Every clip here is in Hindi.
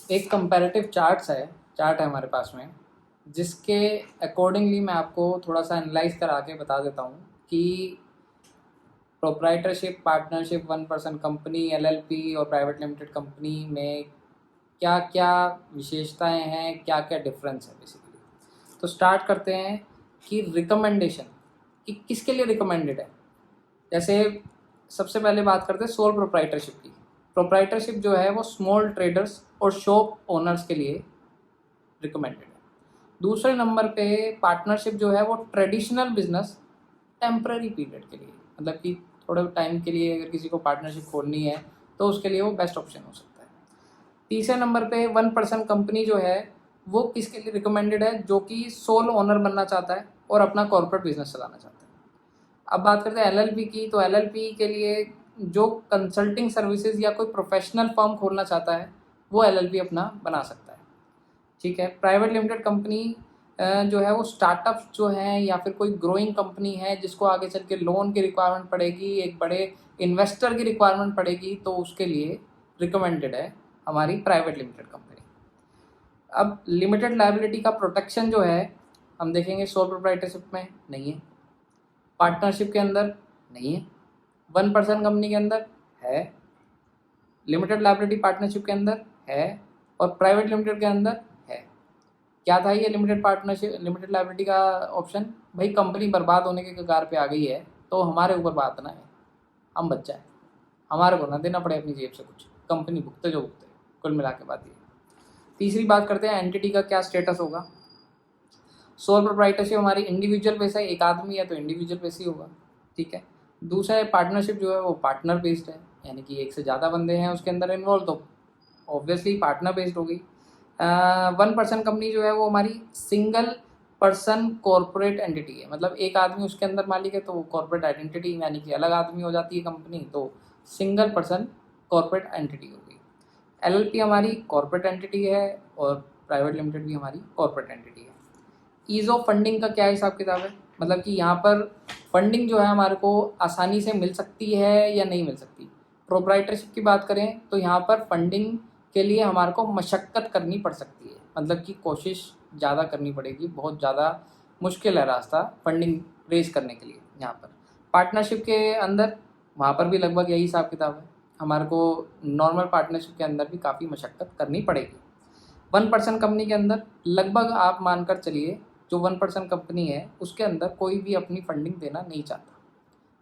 एक कंपैरेटिव चार्ट है हमारे पास में, जिसके अकॉर्डिंगली मैं आपको थोड़ा सा एनालाइज करा के बता देता हूँ कि प्रोप्राइटरशिप, पार्टनरशिप, 1% कंपनी, एलएलपी और प्राइवेट लिमिटेड कंपनी में क्या क्या विशेषताएं हैं, क्या क्या डिफरेंस है बेसिकली। तो स्टार्ट करते हैं कि रिकमेंडेशन, कि किसके लिए रिकमेंडेड है। जैसे सबसे पहले बात करते हैं सोल प्रोप्राइटरशिप की। प्रोप्राइटरशिप जो है वो स्मॉल ट्रेडर्स और शॉप ओनर्स के लिए रिकमेंडेड है। दूसरे नंबर पे पार्टनरशिप जो है वो ट्रेडिशनल बिजनेस टेम्पररी पीरियड के लिए, मतलब कि थोड़े टाइम के लिए अगर किसी को पार्टनरशिप खोलनी है तो उसके लिए वो बेस्ट ऑप्शन हो सकता है। तीसरे नंबर पे 1% कंपनी जो है वो किसके लिए रिकमेंडेड है, जो कि सोल ओनर बनना चाहता है और अपना कॉर्पोरेट बिजनेस चलाना चाहता है। अब बात करते हैं एलएलपी की, तो एलएलपी के लिए जो कंसल्टिंग सर्विसेज या कोई प्रोफेशनल फर्म खोलना चाहता है वो एलएलपी अपना बना सकता है। ठीक है। प्राइवेट लिमिटेड कंपनी जो है वो स्टार्टअप्स जो हैं या फिर कोई ग्रोइंग कंपनी है जिसको आगे चल के लोन की रिक्वायरमेंट पड़ेगी, एक बड़े इन्वेस्टर की रिक्वायरमेंट पड़ेगी, तो उसके लिए रिकमेंडेड है हमारी प्राइवेट लिमिटेड कंपनी। अब लिमिटेड लायबिलिटी का प्रोटेक्शन जो है हम देखेंगे सोल प्रोप्राइटरशिप में नहीं है, पार्टनरशिप के अंदर नहीं है, 1% कंपनी के अंदर है, लिमिटेड लायबिलिटी पार्टनरशिप के अंदर है और प्राइवेट लिमिटेड के अंदर है। क्या था ये लिमिटेड पार्टनरशिप, लिमिटेड लायबिलिटी का ऑप्शन? भाई कंपनी बर्बाद होने के कगार पे आ गई है तो हमारे ऊपर बात ना है, हम बच्चा है, हमारे को ना देना पड़े अपनी जेब से कुछ, कंपनी भुगते जो भुगते। कुल मिला के बात ये। तीसरी बात करते हैं एंटिटी का क्या स्टेटस होगा। सोल प्रोप्राइटरशिप हमारी इंडिविजुअल बेस है, एक आदमी है तो इंडिविजुअल बेस ही होगा। ठीक है। दूसरा है पार्टनरशिप जो है वो पार्टनर बेस्ड है, यानी कि एक से ज़्यादा बंदे हैं उसके अंदर इन्वॉल्व, तो ऑब्वियसली पार्टनर बेस्ड होगी। 1% कंपनी जो है वो हमारी सिंगल पर्सन कॉर्पोरेट एंटिटी है, मतलब एक आदमी उसके अंदर मालिक है तो वो कॉर्पोरेट आइडेंटिटी यानी कि अलग आदमी हो जाती है कंपनी, तो सिंगल पर्सन कॉर्पोरेट एंटिटी होगी। एलएलपी हमारी कॉर्पोरेट एंटिटी है और प्राइवेट लिमिटेड भी हमारी कॉर्पोरेट एंटिटी है। ईज़ ऑफ फंडिंग का क्या हिसाब किताब है, मतलब कि यहाँ पर फंडिंग जो है हमारे को आसानी से मिल सकती है या नहीं मिल सकती। प्रोप्राइटरशिप की बात करें तो यहाँ पर फंडिंग के लिए हमारे को मशक्क़त करनी पड़ सकती है, मतलब कि कोशिश ज़्यादा करनी पड़ेगी, बहुत ज़्यादा मुश्किल है रास्ता फंडिंग रेज करने के लिए। यहाँ पर पार्टनरशिप के अंदर वहाँ पर भी लगभग यही हिसाब किताब है, हमारे को नॉर्मल पार्टनरशिप के अंदर भी काफ़ी मशक्क़त करनी पड़ेगी। 1% कंपनी के अंदर लगभग आप मानकर चलिए जो 1% कंपनी है उसके अंदर कोई भी अपनी फंडिंग देना नहीं चाहता,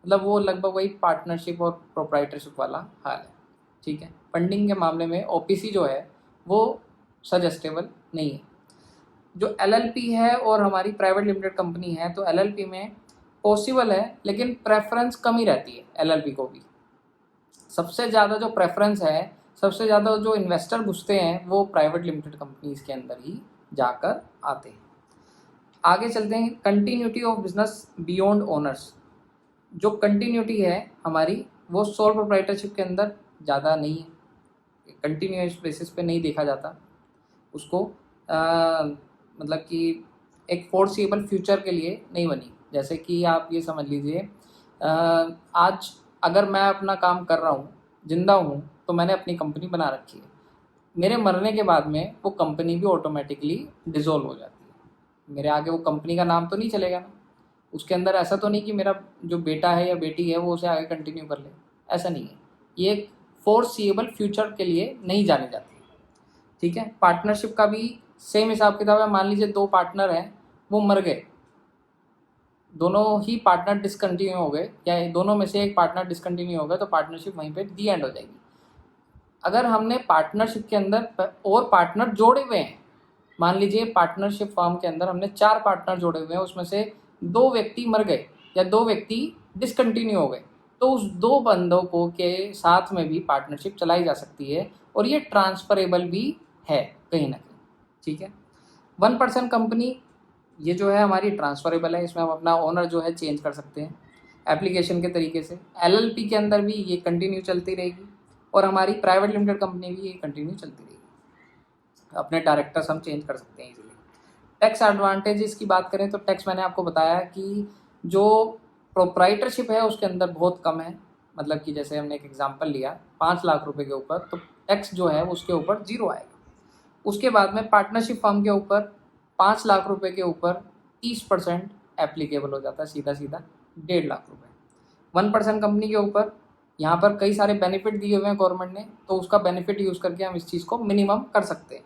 मतलब वो लगभग वही पार्टनरशिप और प्रोप्राइटरशिप वाला हाल है। ठीक है। फंडिंग के मामले में ओपीसी जो है वो सजेस्टेबल नहीं है। जो एलएलपी है और हमारी प्राइवेट लिमिटेड कंपनी है, तो एलएलपी में पॉसिबल है लेकिन प्रेफरेंस कम ही रहती है एलएलपी को भी। सबसे ज़्यादा जो प्रेफरेंस है, सबसे ज़्यादा जो इन्वेस्टर घुसते हैं वो प्राइवेट लिमिटेड कंपनीज के अंदर ही जाकर आते हैं। आगे चलते हैं, continuity of business beyond owners. जो कंटिन्यूटी है हमारी वो सोल प्रोप्राइटरशिप के अंदर ज़्यादा नहीं है, कंटिन्यूस बेसिस पे नहीं देखा जाता उसको, मतलब कि एक फोर्सिएबल फ्यूचर के लिए नहीं बनी। जैसे कि आप ये समझ लीजिए, आज अगर मैं अपना काम कर रहा हूँ, जिंदा हूँ, तो मैंने अपनी कंपनी बना रखी है, मेरे मरने के बाद में वो कंपनी भी ऑटोमेटिकली डिसॉल्व हो जाती है। मेरे आगे वो कंपनी का नाम तो नहीं चलेगा ना, उसके अंदर ऐसा तो नहीं कि मेरा जो बेटा है या बेटी है वो उसे आगे कंटिन्यू कर ले, ऐसा नहीं है। ये एक फोर्सिएबल फ्यूचर के लिए नहीं जानी जाती। ठीक है। पार्टनरशिप का भी सेम हिसाब किताब है। मान लीजिए 2 पार्टनर हैं, वो मर गए, दोनों ही पार्टनर डिसकंटिन्यू हो गए या दोनों में से एक पार्टनर डिसकंटिन्यू हो गया, तो पार्टनरशिप वहीं पे दी एंड हो जाएगी। अगर हमने पार्टनरशिप के अंदर और पार्टनर जोड़े हुए हैं, मान लीजिए पार्टनरशिप फर्म के अंदर हमने 4 पार्टनर जोड़े हुए हैं, उसमें से 2 व्यक्ति मर गए या 2 व्यक्ति डिसकंटिन्यू हो गए, तो उस 2 बंदों को के साथ में भी पार्टनरशिप चलाई जा सकती है और ये ट्रांसफरेबल भी है कहीं ना कहीं। ठीक है। 1% कंपनी ये जो है हमारी ट्रांसफरेबल है, इसमें हम अपना ओनर जो है चेंज कर सकते हैं एप्लीकेशन के तरीके से। एलएलपी के अंदर भी ये कंटिन्यू चलती रहेगी और हमारी प्राइवेट लिमिटेड कंपनी भी ये कंटिन्यू चलती रहेगी, अपने डायरेक्टर्स हम चेंज कर सकते हैं इजीली। टैक्स एडवांटेजेस की बात करें तो टैक्स मैंने आपको बताया कि जो प्रोप्राइटरशिप है उसके अंदर बहुत कम है, मतलब कि जैसे हमने एक एग्जांपल लिया 5 लाख रुपए के ऊपर, तो टैक्स जो है उसके ऊपर 0 आएगा। उसके बाद में पार्टनरशिप फर्म के ऊपर 5 लाख रुपए के ऊपर 30% एप्लीकेबल हो जाता है, सीधा सीधा 1.5 लाख रुपए। 1% कंपनी के ऊपर यहाँ पर कई सारे बेनिफिट दिए हुए हैं गवर्नमेंट ने, तो उसका बेनिफिट यूज़ करके हम इस चीज़ को मिनिमम कर सकते हैं।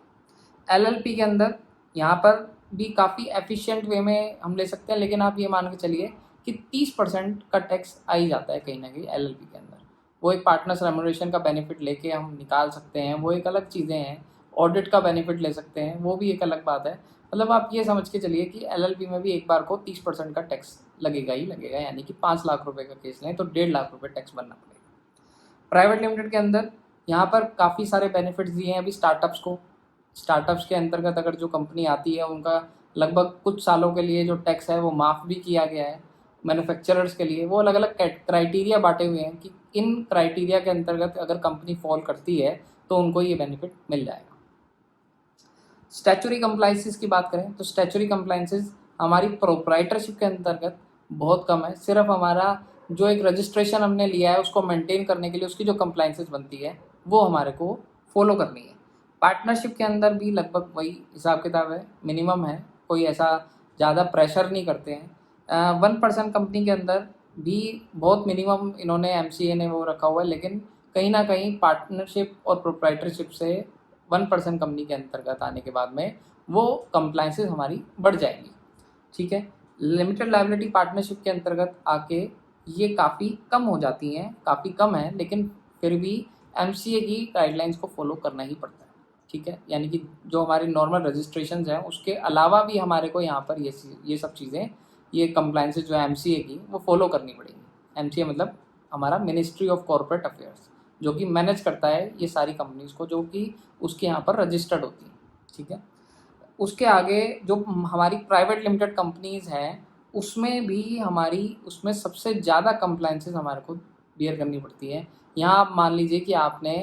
एलएलपी के अंदर यहाँ पर भी काफ़ी एफिशिएंट वे में हम ले सकते हैं, लेकिन आप ये मान के चलिए कि 30% का टैक्स आ ही जाता है कहीं ना कहीं एलएलपी के अंदर। वो एक पार्टनर्स रेम्यूनरेशन का बेनिफिट लेके हम निकाल सकते हैं, वो एक अलग चीज़ें हैं। ऑडिट का बेनिफिट ले सकते हैं, वो भी एक अलग बात है। मतलब आप ये समझ के चलिए कि एलएलपी में भी एक बार को 30% का टैक्स लगेगा ही लगेगा, यानी कि 5 लाख रुपए का केस लें तो 1.5 लाख रुपए टैक्स भरना पड़ेगा। प्राइवेट लिमिटेड के अंदर यहाँ पर काफ़ी सारे बेनिफिट्स दिए हैं अभी स्टार्टअप्स को। स्टार्टअप्स के अंतर्गत अगर जो कंपनी आती है उनका लगभग कुछ सालों के लिए जो टैक्स है वो माफ़ भी किया गया है। मैन्युफैक्चरर्स के लिए वो अलग अलग क्राइटेरिया बांटे हुए हैं कि इन क्राइटेरिया के अंतर्गत अगर कंपनी फॉल करती है तो उनको ये बेनिफिट मिल जाएगा। स्टैचुरी कंप्लाइंसेस की बात करें तो स्टैचुरी कंप्लाइंसेस हमारी प्रोप्राइटरशिप के अंतर्गत बहुत कम है। सिर्फ हमारा जो एक रजिस्ट्रेशन हमने लिया है उसको मेंटेन करने के लिए उसकी जो कंप्लाइंसेस बनती है वो हमारे को फॉलो करनी है। पार्टनरशिप के अंदर भी लगभग वही हिसाब किताब है, मिनिमम है, कोई ऐसा ज़्यादा प्रेशर नहीं करते हैं। 1% कंपनी के अंदर भी बहुत मिनिमम इन्होंने MCA ने वो रखा हुआ है, लेकिन कहीं ना कहीं पार्टनरशिप और प्रोप्राइटरशिप से 1% कंपनी के अंतर्गत आने के बाद में वो कंप्लाइंसेस हमारी बढ़ जाएंगी। ठीक है, लिमिटेड लायबिलिटी पार्टनरशिप के अंतर्गत आके ये काफ़ी कम हो जाती हैं, काफ़ी कम है, लेकिन फिर भी MCA की गाइडलाइंस को फॉलो करना ही पड़ता है। ठीक है, यानी कि जो हमारी नॉर्मल रजिस्ट्रेशन हैं उसके अलावा भी हमारे को यहाँ पर ये सब चीज़ें, ये कंप्लाइंसेस जो है MCA की वो फॉलो करनी पड़ेगी। MCA मतलब हमारा मिनिस्ट्री ऑफ कॉर्पोरेट अफेयर्स, जो कि मैनेज करता है ये सारी कंपनीज़ को जो कि उसके यहाँ पर रजिस्टर्ड होती हैं। ठीक है, उसके आगे जो हमारी प्राइवेट लिमिटेड कंपनीज़ हैं उसमें भी उसमें सबसे ज़्यादा कंप्लाइंसेस हमारे को बियर करनी पड़ती है। यहाँ आप मान लीजिए कि आपने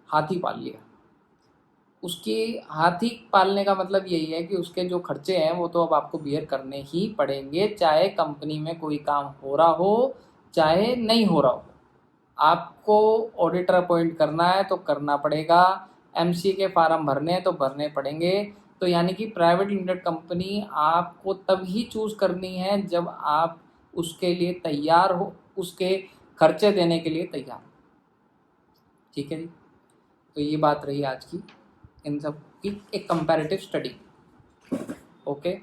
हाथी पाल लिया, उसके हाथी पालने का मतलब यही है कि उसके जो खर्चे हैं वो तो अब आपको बियर करने ही पड़ेंगे, चाहे कंपनी में कोई काम हो रहा हो चाहे नहीं हो रहा हो। आपको ऑडिटर अपॉइंट करना है तो करना पड़ेगा, MCA के फार्म भरने हैं तो भरने पड़ेंगे। तो यानी कि प्राइवेट लिमिटेड कंपनी आपको तभी चूज़ करनी है जब आप उसके लिए तैयार हो, उसके खर्चे देने के लिए तैयार हो। ठीक है जी, तो ये बात रही आज की इन सब की एक कंपैरेटिव स्टडी। ओके।